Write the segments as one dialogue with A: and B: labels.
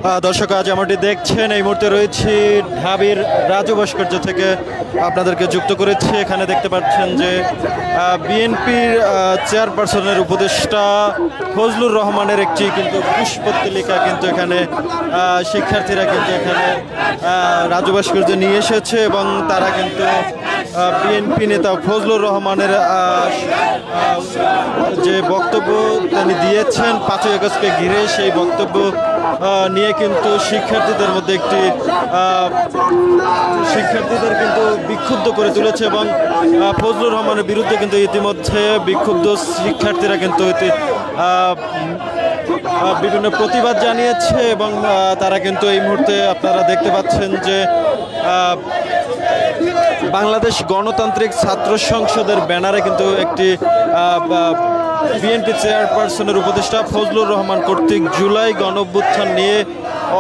A: দর্শক আজ আমাটি দেখছেন এই মুহূর্তে রয়েছি ঢাবির রাজু ভাস্কর্য থেকে আপনাদেরকে যুক্ত করেছি। এখানে দেখতে পাচ্ছেন যে বিএনপির চেয়ারপারসনের উপদেষ্টা ফজলুর রহমানের একটি কিন্তু পুষ্পতলিকা কিন্তু এখানে শিক্ষার্থীরা কিন্তু এখানে রাজু ভাস্কর্য নিয়ে এসেছে এবং তারা কিন্তু বিএনপি নেতা ফজলুর রহমানের যে বক্তব্য তিনি দিয়েছেন 5ই আগস্টকে ঘিরে সেই বক্তব্য নিয়ে কিন্তু শিক্ষার্থীদের মধ্যে একটি শিক্ষার্থীদের কিন্তু বিক্ষুব্ধ করে তুলেছে এবং ফজলুর রহমানের বিরুদ্ধে কিন্তু ইতিমধ্যে বিক্ষুব্ধ শিক্ষার্থীরা কিন্তু বিভিন্ন প্রতিবাদ জানিয়েছে এবং তারা কিন্তু এই মুহূর্তে আপনারা দেখতে পাচ্ছেন যে বাংলাদেশ গণতান্ত্রিক ছাত্র সংসদের ব্যানারে কিন্তু একটি বিএনপি চেয়ারপারসনের উপদেষ্টা ফজলুর রহমান কর্তৃক জুলাই গণঅভ্যুত্থান নিয়ে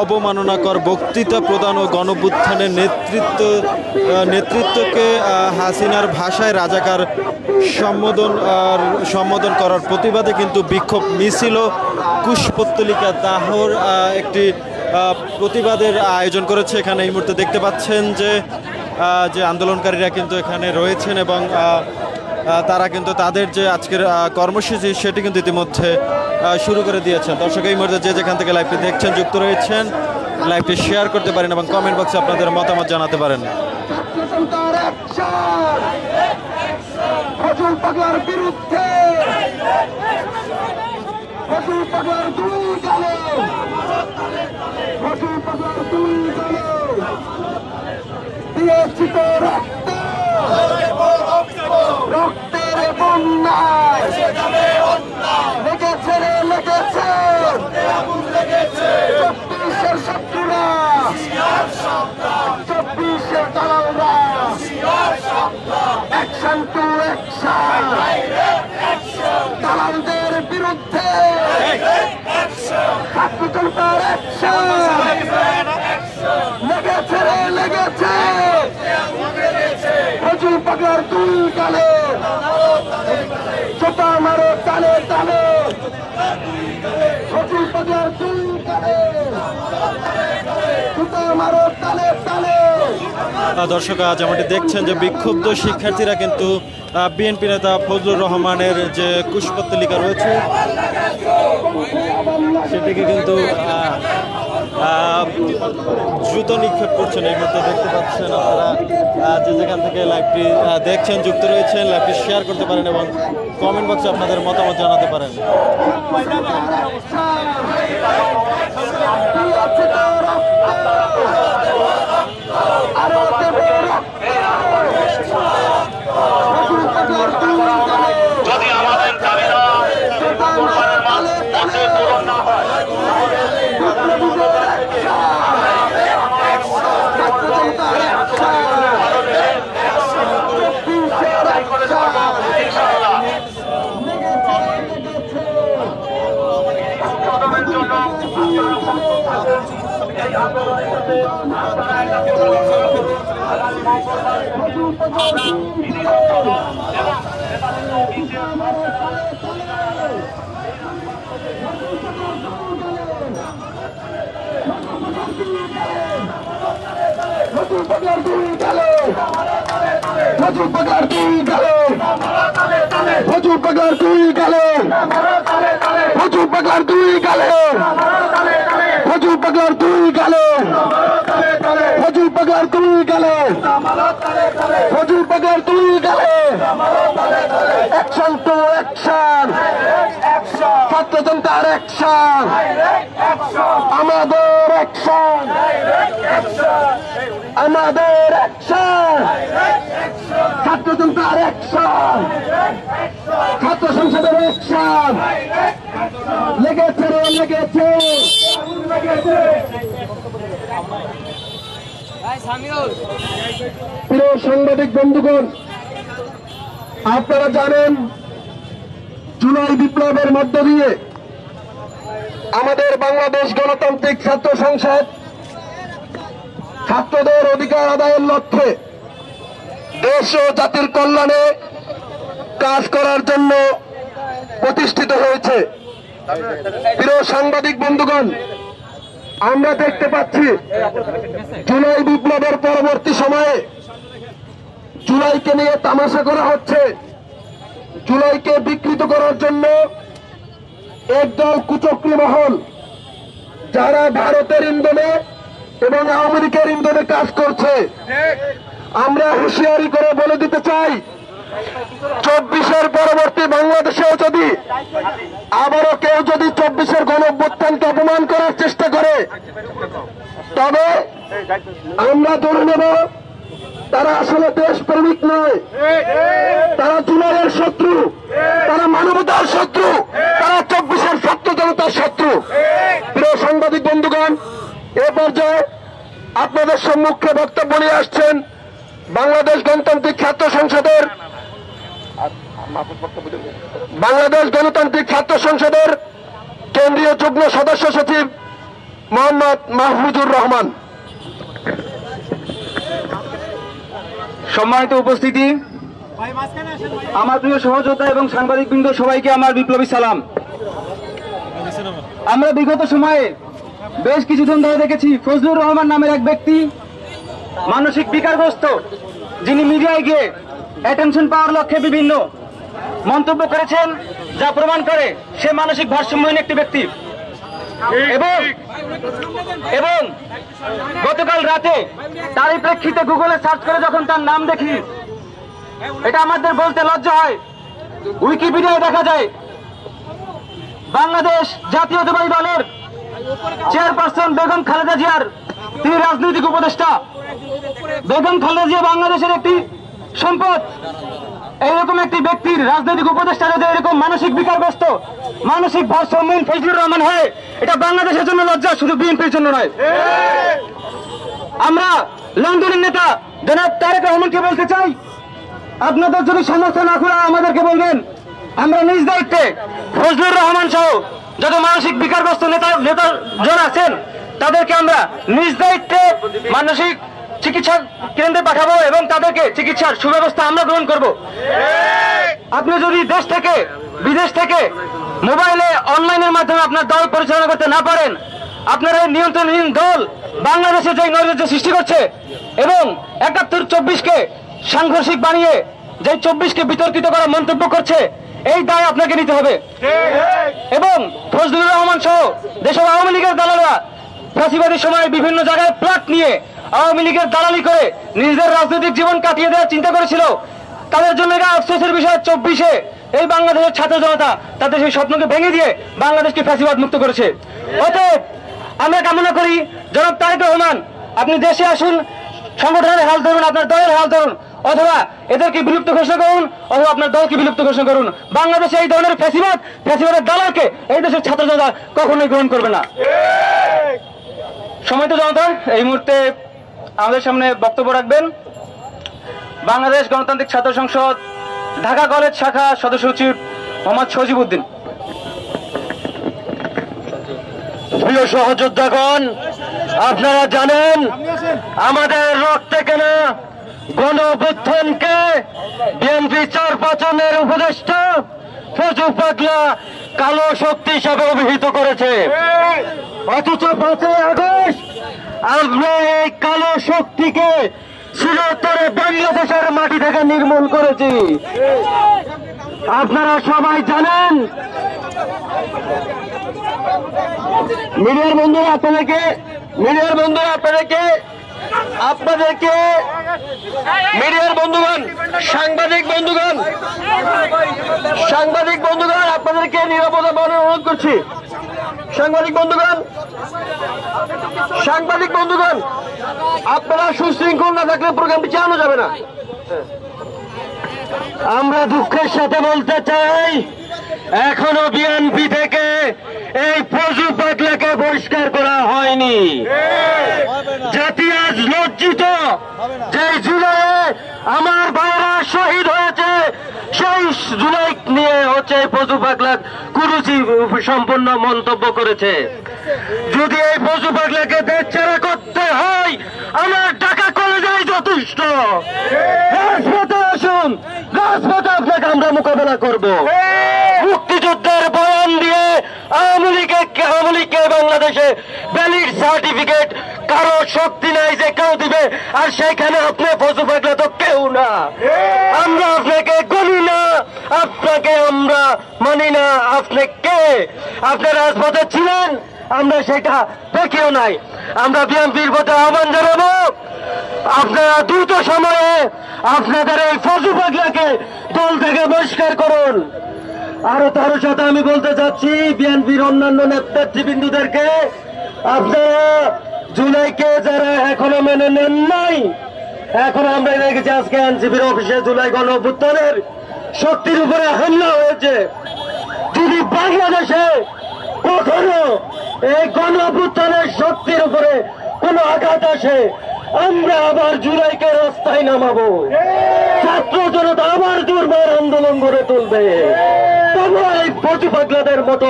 A: অবমাননাকর বক্তৃতা প্রদান ও গণঅভ্যুত্থানের নেতৃত্বকে হাসিনার ভাষায় রাজাকার সম্বোধন করার প্রতিবাদে কিন্তু বিক্ষোভ মিছিল ও কুশপুত্তলিকা দাহর একটি প্রতিবাদের আয়োজন করেছে। এখানে এই মুহূর্তে দেখতে পাচ্ছেন যে আন্দোলনকারীরা কিন্তু এখানে রয়েছেন এবং তারা কিন্তু তাদের যে আজকের কর্মসূচি সেটি কিন্তু ইতিমধ্যে শুরু করে দিয়েছেন। দর্শক এই মুহূর্তে যে যেখান থেকে লাইভটি দেখছেন যুক্ত রয়েছেন, লাইভটি শেয়ার করতে পারেন এবং কমেন্ট বক্সে আপনাদের মতামত জানাতে পারেন।
B: রক্তের বন্যায় লেগেছে রে লেগেছে 24-এর শত্রুরা 24-এর দালালরা অ্যাকশন টু অ্যাকশন দালালদের বিরুদ্ধে ছাত্রজনতার অ্যাকশন লেগেছে রে লেগেছে ফজল পাগলার দুই গালে ছোটা মারো তালে তালে ফজল পাগলার দুই গালে ছোটা মারো তালে তালে।
A: দর্শক আজ আমাদের দেখছেন যে বিক্ষুব্ধ শিক্ষার্থীরা কিন্তু বিএনপি নেতা ফজলুর রহমানের যে কুশপুত্তলিকা রয়েছে সেটিকে কিন্তু দ্রুত নিক্ষেপ করছেন। এই মুহূর্তে দেখতে পাচ্ছেন আপনারা যে যেখান থেকে লাইভটি দেখছেন যুক্ত রয়েছেন, লাইভটি শেয়ার করতে পারেন এবং কমেন্ট বক্সে আপনাদের মতামত জানাতে পারেন।
C: যদি আমাদের দাবিরা পূরণ না হয়
B: ফজল পাগলার দুই গালে ফজল পাগলার দুই গালে ফজল পাগলার দুই গালে ফজল পাগলার দুই গালে ফজল পাগলার দুই গালে ফজল পাগলার দুই গালে ফজল পাগলার দুই গালে অ্যাকশন টু অ্যাকশন ছাত্রজনতার অ্যাকশন আমাদের অ্যাকশন আমাদের অ্যাকশন ছাত্রজনতার অ্যাকশন ছাত্র সংসদের অ্যাকশন লেগেছে রে লেগেছে। প্রিয় সাংবাদিক বন্ধুগণ, আপনারা জানেন জুলাই বিপ্লবের মধ্য দিয়ে আমাদের বাংলাদেশ গণতান্ত্রিক ছাত্র সংসদ ছাত্রদের অধিকার আদায়ের লক্ষ্যে দেশ ও জাতির কল্যাণে কাজ করার জন্য প্রতিষ্ঠিত হয়েছে। প্রিয় সাংবাদিক বন্ধুগণ, আমরা দেখতে পাচ্ছি জুলাই বিপ্লবের পরবর্তী সময়ে জুলাইকে নিয়ে তামাশা করা হচ্ছে। জুলাইকে বিকৃত করার জন্য একদল কুচক্রী মহল, যারা ভারতের ইন্ধনে এবং আমেরিকার ইন্ধনে কাজ করছে, আমরা হুঁশিয়ারি করে বলে দিতে চাই, 24-এর পরবর্তী বাংলাদেশেও যদি আবারও কেউ যদি 24-এর গণঅভ্যুত্থানকে অপমান করার চেষ্টা করে, তবে আমরা ধরে নেব তারা আসলে দেশপ্রেমিক নয়, তারা জুলাইয়ের শত্রু, তারা মানবতার শত্রু, তারা 24-এর ছাত্র জনতার শত্রু। প্রিয় সাংবাদিক বন্ধুগণ, এ পর্যায়ে আপনাদের সম্মুখে বক্তব্য নিয়ে আসছেন বাংলাদেশ গণতান্ত্রিক ছাত্র সংসদের কেন্দ্রীয় যুগ্ম সদস্য সচিব মোহাম্মদ মাহফুজুর রহমান।
D: সম্মানিত উপস্থিতি, আমার প্রিয় সহযোদ্ধা এবং সাংবাদিকবৃন্দ, সবাইকে আমার বিপ্লবী সালাম। আমরা বিগত সময়ে বেশ কিছুদিন ধরে দেখেছি ফজলুর রহমান নামের এক ব্যক্তি, মানসিক বিকারগ্রস্ত, যিনি মিডিয়ায় গিয়ে অ্যাটেনশন পাওয়ার লক্ষ্যে বিভিন্ন মন্তব্য করেছেন, যা প্রমাণ করে সে মানসিক ভারসাম্যহীন একটি ব্যক্তি। এবং গতকাল রাতে তারই প্রেক্ষিতে গুগলে সার্চ করে যখন তার নাম দেখি, এটা আমাদের বলতে লজ্জা হয়, উইকিপিডিয়ায় দেখা যায় বাংলাদেশ জাতীয়তাবাদী দলের চেয়ারপারসন বেগম খালেদা জিয়ার তিনি রাজনৈতিক উপদেষ্টা। বেগম খালেদা জিয়া বাংলাদেশের একটি সম্পদ। এইরকম একটি ব্যক্তির রাজনৈতিক উপদেষ্টা যদি এরকম মানসিক বিকারগ্রস্ত, মানসিক ভারসাম্যহীন ফজলুর রহমান হয়, এটা বাংলাদেশের জন্য লজ্জা, শুধু বিএনপির জন্য নয়। আমরা লন্ডনের নেতা জনাব তারেক রহমানকে বলতে চাই, আপনাদের যদি সমর্থন না করে আমাদেরকে বলবেন, আমরা নিজ দায়িত্বে ফজলুর রহমান সহ যত মানসিক বিকারগ্রস্ত নেতাজন আছেন তাদেরকে আমরা নিজ দায়িত্বে মানসিক চিকিৎসা কেন্দ্রে পাঠাবো এবং তাদেরকে চিকিৎসার সুব্যবস্থা আমরা গ্রহণ করব। আপনি যদি দেশ থেকে বিদেশ থেকে মোবাইলে অনলাইনের মাধ্যমে আপনার দল পরিচালনা করতে না পারেন, আপনার এই নিয়ন্ত্রণহীন দল বাংলাদেশে যে নৈরাজ্য সৃষ্টি করছে এবং ৭১-২৪-কে সাংঘর্ষিক বানিয়ে যে 24-কে বিতর্কিত করা মন্তব্য করছে, এই দায় আপনাকে নিতে হবে। এবং ফজলুর রহমান সহ দেশের আওয়ামী লীগের দালালরা ফাঁসিবাদীর সময় বিভিন্ন জায়গায় প্লট নিয়ে আওয়ামী লীগের দালালি করে নিজেদের রাজনৈতিক জীবন কাটিয়ে দেওয়ার চিন্তা করেছিল, তাদের জন্য এটা আফসোসের বিষয়। 24-এ এই বাংলাদেশের ছাত্র জনতা তাদের সেই স্বপ্নকে ভেঙে দিয়ে বাংলাদেশকে ফ্যাসিবাদ মুক্ত করেছে। অতএব আমরা কামনা করি, জনাব তারেক রহমান, আপনি দেশে আসুন, সংগঠনের হাল ধরুন, আপনার দলের হাল ধরুন, অথবা এদেরকে বিলুপ্ত ঘোষণা করুন, অথবা আপনার দলকে বিলুপ্ত ঘোষণা করুন। বাংলাদেশে এই ধরনের ফ্যাসিবাদের দালালকে এই দেশের ছাত্র জনতা কখনোই গ্রহণ করবে না। সম্মানিত জনতা, এই মুহূর্তে আমাদের সামনে বক্তব্য রাখবেন বাংলাদেশ গণতান্ত্রিক ছাত্র সংসদ ঢাকা কলেজ শাখা সদস্য সচিব মোহাম্মদ সজিব উদ্দিন।
B: প্রিয় সহযোদ্ধাগণ, আপনারা জানেন আমাদের রক্তে কেনা গণঅভ্যুত্থানকে বিএনপি চেয়ারপারসনের উপদেষ্টা ফজলু পাগলা কালো শক্তি হিসাবে অভিহিত করেছে। অথচ 5 আগস্ট আমরা এই কালো শক্তিকে চিরতরে বাংলাদেশের মাটি থেকে নির্মূল করেছি। আপনারা সবাই জানেন, মিডিয়ার বন্ধুরা আপনাদেরকে মিডিয়ার বন্ধুগণ, সাংবাদিক বন্ধুগণ আপনাদেরকে নিরাপদে বলার অনুরোধ করছি। সাংবাদিক বন্ধুগণ আপনারা সুশৃঙ্খল না থাকলে প্রোগ্রামটি চালানো যাবে না। আমরা দুঃখের সাথে বলতে চাই, এখনো বিএনপি থেকে এই ফজলু পাগলাকে বহিষ্কার করা হয়নি। জাতি আজ লজ্জিত যে জুলাইয়ে আমার ভাইরা শহীদ হয়েছে, সেই জুলাই নিয়ে হচ্ছে ফজলু পাগলা কুরুচি সম্পন্ন মন্তব্য করেছে। যদি এই ফজলু পাগলাকে দেশছাড়া করতে হয়, আমার ঢাকা কলেজেই যথেষ্ট। রাজপথে আসুন, রাজপথে আপনাকে আমরা মোকাবেলা করব। মুক্তিযুদ্ধের বয়ান দিয়ে
D: আওয়ামী লীগকে বাংলাদেশে ভ্যালিড সার্টিফিকেট কারো শক্তি নাই যে কেউ দিবে, আর সেইখানে আপনি ফজু পাগলা তো কেউ না। আমরা আপনাকে গণি না, আপনাকে আমরা মানি না। আপনি কে? আপনি রাজপথে ছিলেন, আমরা সেটা দেখিও নাই। আমরা বিএনপির প্রতি আহ্বান জানাবো, আপনারা দ্রুত সময়ে আপনাদের এই ফজু পাগলাকে দল থেকে বহিষ্কার করুন। আরো তার সাথে আমি বলতে চাচ্ছি বিএনপির অন্যান্য নেতৃবৃন্দদেরকে, আপনারা জুলাইকে যারা এখনো মেনে নেন নাই, এখন আমরা দেখেছি আজকে এনসিপির অফিসে জুলাই গণ অভ্যুত্থানের শক্তির উপরে হামলা হয়েছে। যদি বাংলাদেশে কখনো এই গণ অভ্যুত্থানের শক্তির উপরে কোনো আঘাত আসে, আমরা আবার জুলাইকে রাস্তায় নামাবো। ছাত্র জনতা আবার দুর্বার আন্দোলন গড়ে তুলবে। তবু এই ফজু পাগলাদের মতো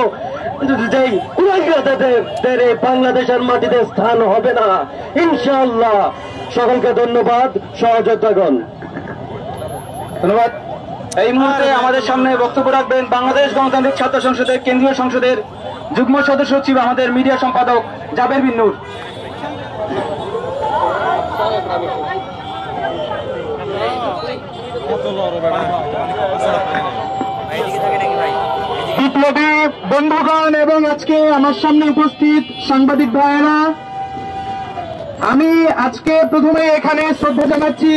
D: যেই কুলাঙ্গাদের এই বাংলাদেশের মাটিতে স্থান হবে না ইনশাআল্লাহ। সকলকে ধন্যবাদ, সহযোদ্ধাগণ। ধন্যবাদ। এই মুহূর্তে আমাদের সামনে বক্তব্য রাখবেন বাংলাদেশ গণতান্ত্রিক ছাত্র সংসদের কেন্দ্রীয় সংসদের যুগ্ম সদস্য সচিব, আমাদের মিডিয়া সম্পাদক জাবের বিন নূর। বিপ্লবী বন্ধুগণ এবং আজকে আমার সামনে উপস্থিত সাংবাদিক ভাইয়েরা, আমি আজকে প্রথমে এখানে শ্রদ্ধা জানাচ্ছি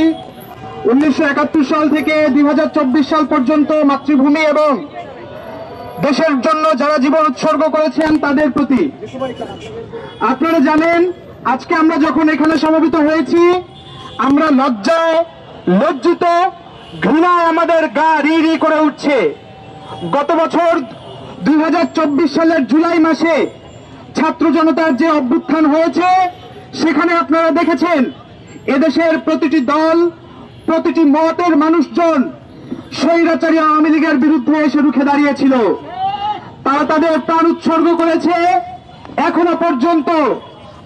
D: 1971 সাল থেকে 2024 সাল পর্যন্ত মাতৃভূমি এবং দেশের জন্য যারা জীবন উৎসর্গ করেছেন তাদের প্রতি। আপনারা জানেন আজকে আমরা যখন এখানে সমবেত হয়েছি, আমরা লজ্জায় লজ্জিত, ঘৃণায় আমাদের গা রি রি করে উঠছে। গত বছর 2024 সালের জুলাই মাসে ছাত্র জনতার যে অভ্যুত্থান হয়েছে, সেখানে আপনারা দেখেছেন এদেশের প্রতিটি দল, প্রতিটি মতের মানুষজন স্বৈরাচারী আওয়ামী লীগের বিরুদ্ধে এসে রুখে দাঁড়িয়েছিল। তারা তাদের প্রাণ উৎসর্গ করেছে। এখনো পর্যন্ত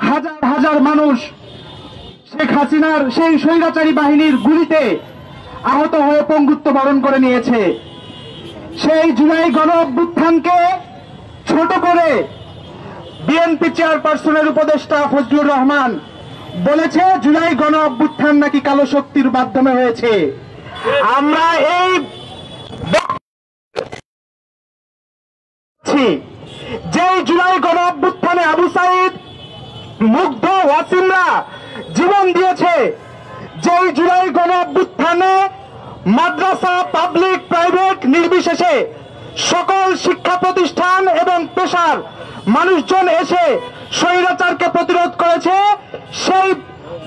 D: হাজার হাজার মানুষ শেখ হাসিনার সেই স্বৈরাচারী বাহিনীর গুলিতে আহত হয়ে পঙ্গুত্ব বরণ করে নিয়েছে। সেই জুলাই গণ অভ্যুত্থানকে ছোট করে বিএনপি চেয়ারপারসনের উপদেষ্টা ফজলুর রহমান বলেছে জুলাই গণ অভ্যুত্থান নাকি কালো শক্তির মাধ্যমে হয়েছে। আমরা এই যেই জুলাই গণ অভ্যুত্থানে আবু সাইদ, মুগ্ধ, ওয়াসিমরা জীবন দিয়েছে, যেই জুলাই গণ অভ্যুত্থানে মাদ্রাসা, পাবলিক, প্রাইভেট নির্বিশেষে সকল শিক্ষা প্রতিষ্ঠান এবং পেশার মানুষজন এসে স্বৈরাচারকে প্রতিরোধ করেছে, সেই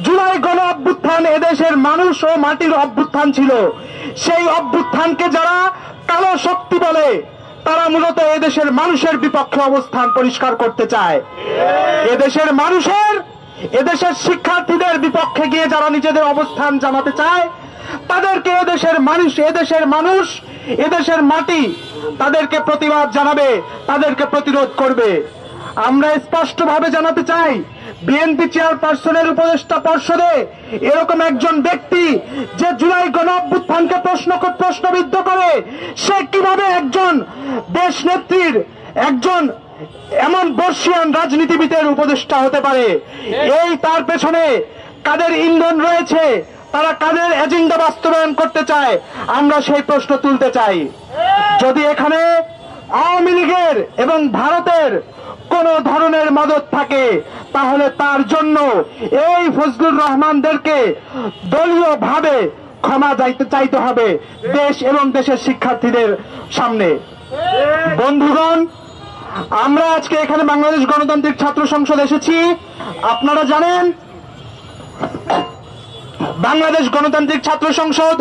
D: জুলাই গণ অভ্যুত্থান এদেশের মানুষ ও মাটির অভ্যুত্থান ছিল। সেই অভ্যুত্থানকে যারা কালো শক্তি বলে, তারা মূলত এদেশের মানুষের বিপক্ষে অবস্থান পরিষ্কার করতে চায়। এদেশের শিক্ষার্থীদের বিপক্ষে গিয়ে যারা নিজেদের অবস্থান জানাতে চায়, তাদেরকে এদেশের মানুষ, এদেশের মাটি তাদেরকে প্রতিবাদ জানাবে, তাদেরকে প্রতিরোধ করবে। আমরা স্পষ্টভাবে জানাতে চাই, বিএনপি চেয়ারপারসনের উপদেষ্টা পর্ষদে এরকম একজন ব্যক্তি যে জুলাই গণ অভ্যুত্থানকে প্রশ্নবিদ্ধ করে, সে কিভাবে একজন দেশ নেত্রীর, একজন এমন বর্ষিয়ান রাজনীতিবিদের উপদেষ্টা হতে পারে? এই তার পেছনে কাদের ইন্ধন রয়েছে, তারা কাদের এজেন্ডা বাস্তবায়ন করতে চায়, আমরা সেই প্রশ্ন তুলতে চাই। যদি এখানে আওয়ামী লীগের এবং ভারতের কোন ধরনের মদত থাকে, তাহলে তার জন্য এই ফজলুর রহমানদেরকে দলীয়ভাবে ক্ষমা চাইতে হবে দেশ এবং দেশের শিক্ষার্থীদের সামনে। বন্ধুগণ, আমরা আজকে এখানে বাংলাদেশ গণতান্ত্রিক ছাত্র সংসদ এসেছি। আপনারা জানেন বাংলাদেশ গণতান্ত্রিক ছাত্র সংসদ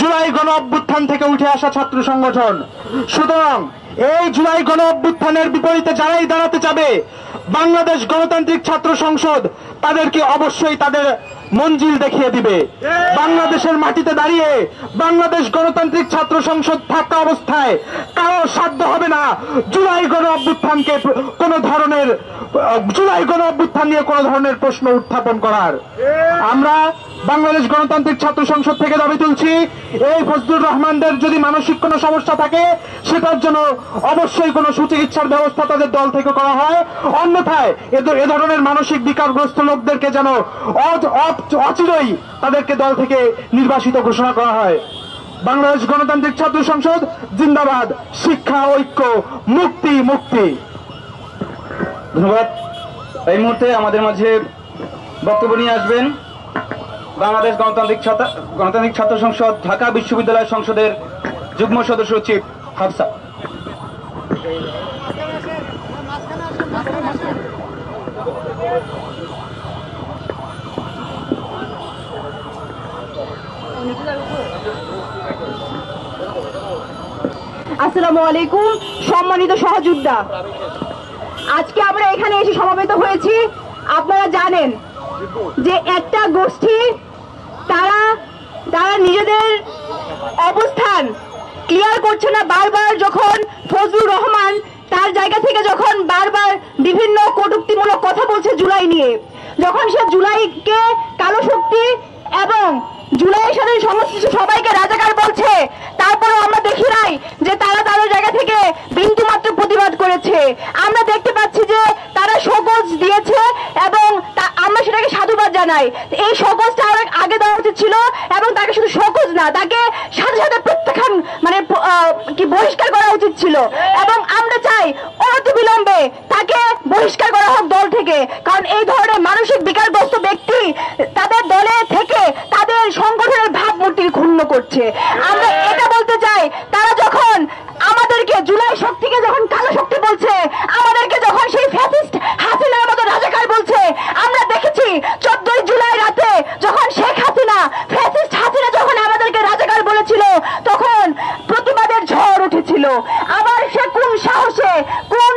D: জুলাই গণ অভ্যুত্থান থেকে উঠে আসা ছাত্র সংগঠন। সুতরাং এই জুলাই গণ অভ্যুত্থানের বিপরীতে যারাই দাঁড়াতে চাবে, বাংলাদেশ গণতান্ত্রিক ছাত্র সংসদ তাদেরকে অবশ্যই তাদের মঞ্জিল দেখিয়ে দিবে। বাংলাদেশের মাটিতে দাঁড়িয়ে বাংলাদেশ গণতান্ত্রিক ছাত্র সংসদ থাকা অবস্থায় কারো সাধ্য হবে না জুলাই গণ অভ্যুত্থানকে জুলাই গণ অভ্যুত্থান নিয়ে কোনো ধরনের প্রশ্ন উত্থাপন করার। আমরা বাংলাদেশ গণতান্ত্রিক ছাত্র সংসদ থেকে দাবি তুলছি, এই ফজলুর রহমানদের যদি মানসিক কোনো সমস্যা থাকে সেটার জন্য অবশ্যই কোনো সুচিকিৎসার ব্যবস্থা তাদের দল থেকে করা হয়, অন্যথায় এ ধরনের মানসিক বিকারগ্রস্ত লোকদেরকে যেন অচিরেই তাদেরকে দল থেকে নির্বাসিত ঘোষণা করা হয়। বাংলাদেশ গণতান্ত্রিক ছাত্র সংসদ জিন্দাবাদ। শিক্ষা, ঐক্য, মুক্তি, মুক্তি। ধন্যবাদ। এই মুহূর্তে আমাদের মাঝে বক্তব্য নিয়ে আসবেন বাংলাদেশ গণতান্ত্রিক ছাত্র সংসদ ঢাকা বিশ্ববিদ্যালয় সংসদের যুগ্ম সদস্য সচিব হাফসা।
E: আসসালামু আলাইকুম। সম্মানিত সহযোদ্ধা, আজকে আমরা এখানে এসে সমবেত হয়েছি। আপনারা জানেন যে একটা গোষ্ঠী তারা নিজেদের অবস্থান ক্লিয়ার করছে না। বারবার যখন ফজলুর রহমান তার জায়গা থেকে যখন বারবার বিভিন্ন কটূক্তিমূলক কথা বলছে জুলাই নিয়ে, যখন সে জুলাইকে কালো শক্তি এবং জুলাইয়ের সাথে সংশ্লিষ্ট সবাইকে রাজাকার বলছে, তারপরে আমরা দেখি নাই যে তারা তাদের জায়গা থেকে বিন্দুমাত্র প্রতিবাদ করেছে। আমরা দেখতে পাচ্ছি যে তারা শোকজ দিয়েছে এবং আমরা সেটাকে সাধুবাদ জানাই। এই শোকজটা অনেক আগে দেওয়া উচিত ছিল এবং তাকে শুধু শোকজ না, তাকে সাথে সাথে প্রত্যাখ্যান বহিষ্কার করা উচিত ছিল। এবং আমরা চাই অনতিবিলম্বে তাকে বহিষ্কার করা হোক দল থেকে, কারণ এই ধরনের মানসিক বিকারগ্রস্ত ব্যক্তি তাদের দলে থেকে তাদের সংগঠনের ভাবমূর্তিকে ক্ষুণ্ণ করছে। আমরা এটা বলতে চাই, তারা যখন আমাদেরকে জুলাই শক্তিকে যখন কালো শক্তি বলছে, আমাদেরকে যখন সেই ফ্যাসিস্ট হাসিনার মতো রাজাকার বলছে, আমরা দেখেছি 14 জুলাই রাতে যখন শেখ হাসিনা ফ্যাসিস্ট হাসিনা যখন আমাদেরকে রাজাকার বলেছিল তখন প্রতিবাদের ঝড় উঠেছিল। আবার সে কোন সাহসে কোন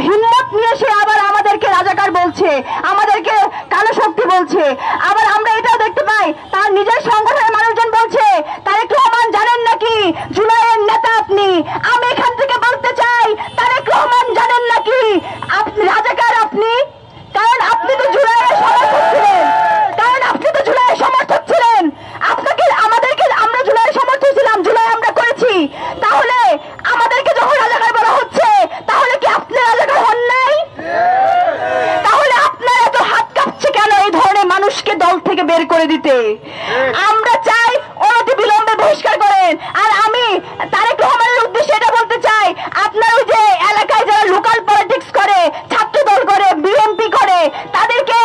E: হিম্মত নিয়ে সে আবার আমাদেরকে রাজাকার বলছে, আমাদেরকে কালো শক্তি বলছে। আবার আমরা এটাও দেখতে পাই তার নিজের সংগঠনের মানুষজন বলছে তারেক রহমান জানেন নাকি জুলাইয়ের নেতা আপনি। আমি এখান থেকে বলতে চাই, তারেক রহমান জানেন নাকি আপনি রাজাকার আপনি, কারণ আপনি তো জুলাইয়ের সমর্থক ছিলেন, আপনাকে আমাদেরকে আমরা জুলাইয়ের সমর্থক ছিলাম, জুলাই আমরা করেছি। তাহলে আমাদেরকে যখন রাজাকার বলা হচ্ছে, তাহলে কি আপনি রাজাকার হন নাই? তাহলে আপনার এত হাত কাঁপছে কেন এই ধরনের মানুষকে দল থেকে বের করে দিতে? আমরা চাই অনতিবিলম্বে বহিষ্কার করেন। আর আমি তারেক রহমানের উদ্দেশ্যে এটা বলতে চাই, আপনার ওই যে এলাকায় যারা লোকাল পলিটিক্স করে, ছাত্র দল করে, বিএনপি করে, তাদেরকে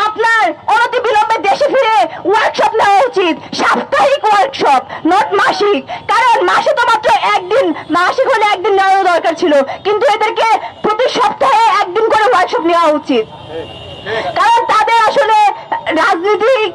E: আপনার অনতিবিলম্বে দেশে ফিরে ওয়ার্কশপ নেওয়া উচিত, সাপ্তাহিক ওয়ার্কশপ, নট মাসিক। কারণ মাসে তো মাত্র একদিন, মাসিক হলে একদিন নেওয়া দরকার ছিল, কিন্তু এদেরকে প্রতি সপ্তাহে একদিন করে ওয়ার্কশপ নেওয়া উচিত। কারণ তাদের আসলে রাজনীতিক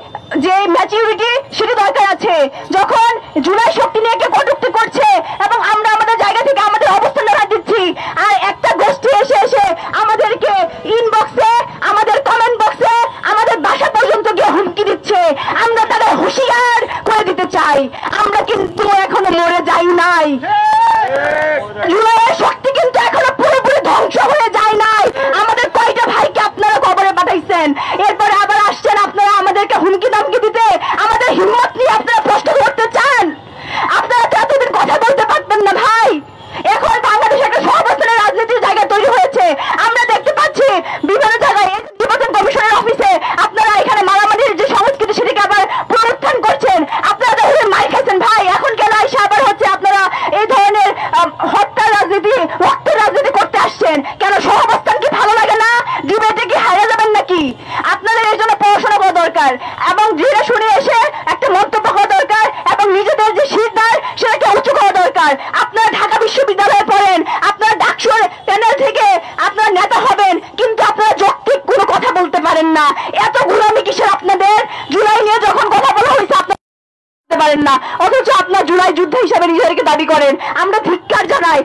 E: যে ম্যাচুরিটি সেটা দরকার আছে। যখন জুলাই শক্তি নিয়ে কে কটূক্তি করছে এবং আমরা আমাদের জায়গা থেকে আমাদের অবস্থান রাখা দিচ্ছি, আর একটা গোষ্ঠী এসে এসে আমাদেরকে ইনবক্সে, আমাদের কমেন্ট বক্সে, আমাদের বাসা পর্যন্ত গিয়ে হুমকি দিচ্ছে, আমরা তাদের হুঁশিয়ার করে দিতে চাই, আমরা কিন্তু এখনো মরে যাই নাই। জুলাইয়ের শক্তি কিন্তু এখনো পুরোপুরি ধ্বংস হয়ে যায় নাই। আমাদের কয়টা ভাইকে আপনারা কবরে পাঠাইছেন, এরপরে আবার আসছেন আপনারা আমাদেরকে হুমকি দামকি দিতে। আমাদের হিম্মত নিয়ে আপনারা প্রশ্ন করতে চান? আপনারা তো এতদিন কথা বলতে পারতেন না ভাই। এখন বাংলাদেশে একটা সর্বস্তরের রাজনীতির জায়গা তৈরি হয়েছে। আমরা দেখতে পাচ্ছি বিভিন্ন জায়গায় নির্বাচন কমিশনের অফিসে আপনারা এখানে মারামারির যে সংস্কৃতি সেটাকে আবার পুনরুত্থান করছেন। আপনারা যখন মাইক খাইছেন ভাই, এখন কেন আইসা আবার হচ্ছে আপনারা এই ধরনের হত্যার রাজনীতি, রক্তের রাজনীতি করতে আসছেন কেন? সহাবস্থান কি ভালো লাগে না? ডিবেটে কি হারিয়ে যাবেন নাকি? আপনাদের এই জন্য পড়াশোনা করা দরকার এবং ধীরে শুনে এসে একটা মন্তব্য করা দরকার এবং নিজেদের যে শিরদার সেটাকে উঁচু করা দরকার। আপনারা ঢাকা বিশ্ববিদ্যালয়ে পড়েন, আপনারা ডাকসুর প্যানেল থেকে আপনারা নেতা হবেন, কিন্তু আপনারা যৌক্তিক কোনো কথা বলতে পারেন না। এত গোলামি কিসের আপনাদের? জুলাই নিয়ে যখন কথা বলা হয়েছে আপনারা পারেন না, অথচ আপনার জুলাই যুদ্ধ হিসাবে নিজেদেরকে দাবি করেন। আমরা ধিক্কার জানাই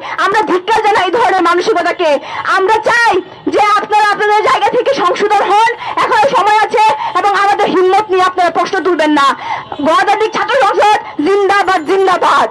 E: এই ধরনের মানসিকতাকে। আমরা চাই যে আপনারা আপনাদের জায়গা থেকে সংশোধন হন, এখনো সময় আছে এবং আমাদের হিম্মত নিয়ে আপনারা না। গণতান্ত্রিক ছাত্র সংসদ জিন্দাবাদ জিন্দাবাদ।